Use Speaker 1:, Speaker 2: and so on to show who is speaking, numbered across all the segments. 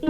Speaker 1: So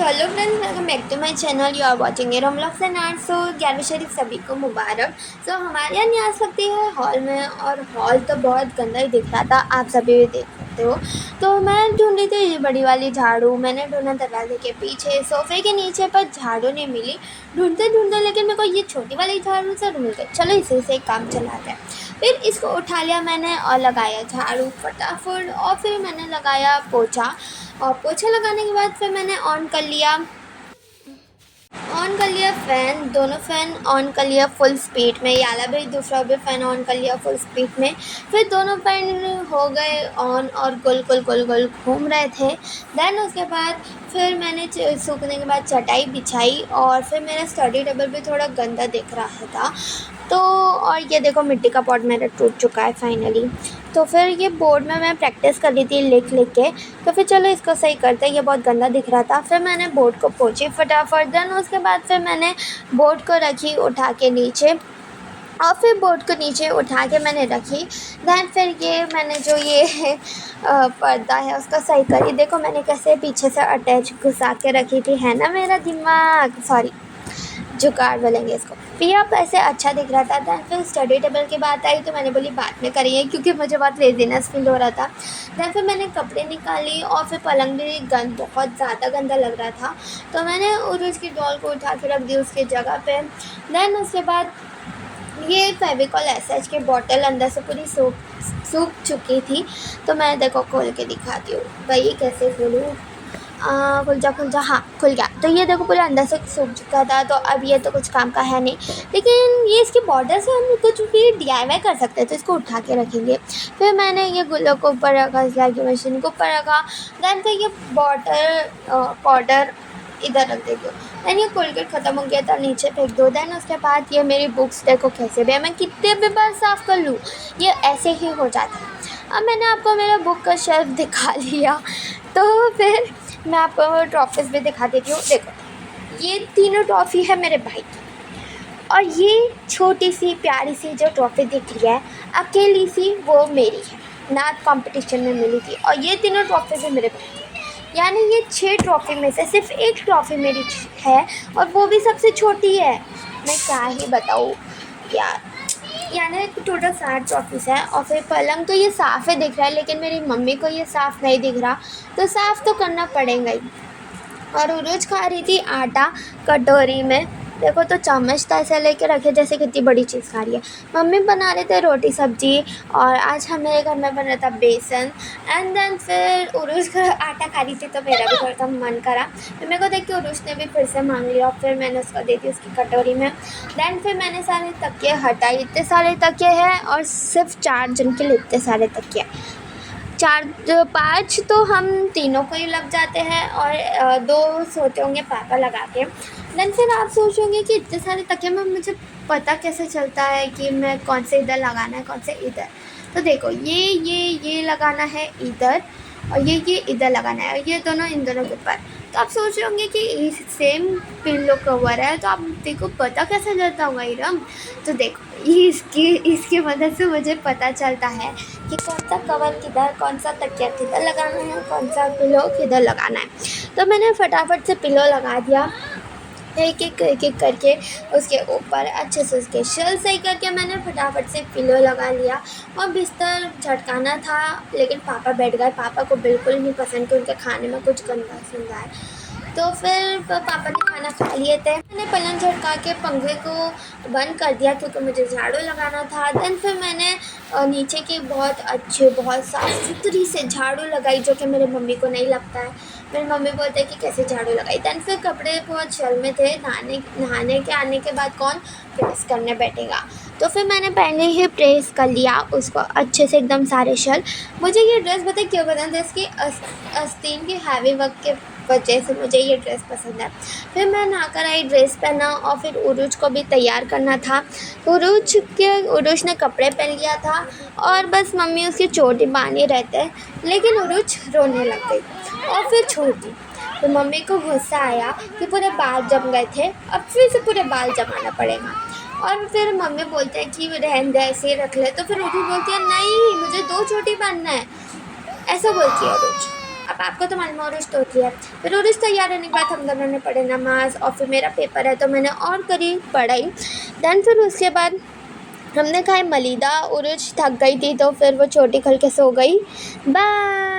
Speaker 1: hello friends, welcome back to my channel. You are watching air vlogs and art. So 11वीं शरीफ सभी को मुबारक। सो हमारे यहाँ नहीं आ सकती है हॉल में, और हॉल तो बहुत गंदा ही दिख रहा था, आप सभी भी देख सकते हो। तो मैं ढूंढ रही थी ये बड़ी वाली झाड़ू, मैंने ढूंढा दरवाजे के पीछे, सोफे के नीचे, पर झाड़ू नहीं मिली। ढूंढते ढूंढते लेकिन मेरे को ये छोटी वाली झाड़ू से ढूंढ गई। चलो इसी से काम चलाते हैं। फिर इसको उठा लिया मैंने और लगाया झाड़ू फटाफट, और फिर मैंने लगाया पोछा। और पोछा लगाने के बाद फिर मैंने ऑन कर लिया फ़ैन, दोनों फ़ैन ऑन कर लिया फुल स्पीड में। याला भी दूसरा भी फ़ैन ऑन कर लिया फुल स्पीड में। फिर दोनों फ़ैन हो गए ऑन और गोल गोल गोल गोल घूम रहे थे। देन उसके बाद फिर मैंने सूखने के बाद चटाई बिछाई, और फिर मेरा स्टडी टेबल भी थोड़ा गंदा दिख रहा था। तो और ये देखो मिट्टी का पॉट मेरा टूट चुका है फाइनली। तो फिर ये बोर्ड में मैं प्रैक्टिस कर रही थी लिख लिख के। तो फिर चलो इसको सही करते हैं, ये बहुत गंदा दिख रहा था। फिर मैंने बोर्ड को पोंछी फटाफट। देन उसके बाद फिर मैंने बोर्ड को रखी उठा के नीचे, और फिर बोर्ड को नीचे उठा के मैंने रखी। दैन फिर ये मैंने जो ये पर्दा है उसका सही करी। देखो मैंने कैसे पीछे से अटैच घुसा के रखी थी, है ना मेरा दिमाग, सॉरी जुगाड़ बोलेंगे इसको। फिर अब ऐसे अच्छा दिख रहा था। दैन फिर स्टडी टेबल की बात आई तो मैंने बोली बाद में करिए, क्योंकि मुझे बहुत लेजीनेस फील हो रहा था। दैन फिर मैंने कपड़े निकाली, और फिर पलंग भी बहुत ज़्यादा गंदा लग रहा था। तो मैंने उरुज की डॉल को उठा के रख दी उसकी जगह पे। दैन उसके बाद ये फेविकॉल एसएच की बॉटल अंदर से पूरी सूख चुकी थी। तो मैं देखो खोल के दिखाती हूँ भाई, कैसे खोलूँ। खुल जा, हाँ खुल गया। तो ये देखो पूरा अंदर से सूख चुका था। तो अब ये तो कुछ काम का है नहीं, लेकिन ये इसकी बॉर्डर से हम कुछ भी DIY कर सकते हैं। तो इसको उठा के रखेंगे। फिर मैंने ये गुल्लो को ऊपर रखा, सिलाई की मशीन को ऊपर रखा। दैन फिर ये पाउडर इधर रख देती हूँ। दैन ये कोलगेट ख़त्म हो गया था, नीचे फेंक दो। दैन उसके बाद ये मेरी बुक्स देखो कैसे भी है, मैं कितने भी बार साफ़ कर लूँ ये ऐसे ही हो जाता है। अब मैंने आपको मेरा बुक का शेल्फ दिखा लिया, तो फिर मैं आपको ट्रॉफीज़ भी दिखा देती हूँ। देखो ये तीनों ट्रॉफ़ी है मेरे भाई की, और ये छोटी सी प्यारी सी जो ट्रॉफ़ी दिख रही है अकेली सी, वो मेरी है, नाच कंपटीशन में मिली थी। और ये तीनों ट्रॉफ़ी भी मेरे भाई की, यानी ये 6 ट्रॉफ़ी में से सिर्फ एक ट्रॉफ़ी मेरी है, और वो भी सबसे छोटी है। मैं क्या ही बताऊँ यार, यानी टोटल 7 ट्रॉफीज़ है। और फिर पलंग तो ये साफ़ है दिख रहा है, लेकिन मेरी मम्मी को ये साफ़ नहीं दिख रहा, तो साफ़ तो करना पड़ेगा ही। और उरोज खा रही थी आटा कटोरी में। देखो तो चम्मच तो ऐसे लेके रखे जैसे कितनी बड़ी चीज़ खा रही है। मम्मी बना रहे थे रोटी सब्जी, और आज हमारे घर में बन रहा था बेसन। एंड देन फिर उरुज का आटा खा रही थी, तो मेरा भी थोड़ा सा मन करा। फिर मेरे को देख के उरुज ने भी फिर से मांग लिया, और फिर मैंने उसको दे दी उसकी कटोरी में। दैन फिर मैंने सारे तकिए हटाए, इतने सारे तकिए हैं, और सिर्फ 4 जन के लिए इतने सारे तकिए। 5 तो हम तीनों को ही लग जाते हैं, और 2 सोते होंगे पापा लगा के। देन फिर आप सोचोगे कि इतने सारे तकिए में मुझे पता कैसे चलता है कि मैं कौन से इधर लगाना है, कौन से इधर। तो देखो ये लगाना है इधर, और ये इधर लगाना है, और ये दोनों इन दोनों के ऊपर। तो आप सोच रहे होंगे कि सेम पिल्लो कवर है, तो आप देखो पता कैसे चलता होगा इरम। तो देखो ये इसकी मदद से मुझे पता चलता है कि कौन सा कवर किधर, कौन सा तकिया किधर लगाना है, कौन सा पिलो किधर लगाना है। तो मैंने फटाफट से पिलो लगा दिया, एक एक करके उसके ऊपर अच्छे से उसके शेल सही करके मैंने फटाफट से पिलो लगा लिया। और बिस्तर झटकाना था, लेकिन पापा बैठ गए। पापा को बिल्कुल नहीं पसंद कि उनके खाने में कुछ गंदा सुंदा है। तो फिर पापा ने खाना खा लिए थे। मैंने पलंग झटका के पंखे को बंद कर दिया, क्योंकि मुझे झाड़ू लगाना था। देन फिर मैंने नीचे की बहुत अच्छी, बहुत साफ़ सुथरी से झाड़ू लगाई, जो कि मेरी मम्मी को नहीं लगता है। मेरी मम्मी बोलते हैं कि कैसे झाड़ू लगाई। देन फिर कपड़े बहुत शल में थे, नहाने के आने के बाद कौन प्रेस करने बैठेगा। तो फिर मैंने पहले ही प्रेस कर लिया उसको अच्छे से एकदम सारे शल। मुझे ये ड्रेस बताए क्यों पसंद है, इसकी आस्तीन की हैवी वर्क के वजह से मुझे ये ड्रेस पसंद है। फिर मैं नहाकर आई, ड्रेस पहना, और फिर उरुज को भी तैयार करना था। उरुज ने कपड़े पहन लिया था, और बस मम्मी उसकी चोटी बांधे रहते, लेकिन उरुज रोने लग गई और फिर छोड़ दी। तो मम्मी को गुस्सा आया कि पूरे बाल जम गए थे, अब फिर से पूरे बाल जमाना पड़ेगा। और फिर मम्मी बोलते हैं कि रहने दे, ऐसे ही रख ले। तो फिर उरुज बोलती है नहीं, मुझे 2 चोटी बांधना है। ऐसा बोलती है उरुज। अब आपको तो मालूम है उरुज तोतली है। फिर उरुज तैयार होने के बाद हम दोनों ने पढ़े नमाज़ और फिर मेरा पेपर है तो मैंने और करी पढ़ाई। देन फिर उसके बाद हमने खाए मलीदा। उरुज थक गई थी तो फिर वो छोटी खल के सो गई। बाय।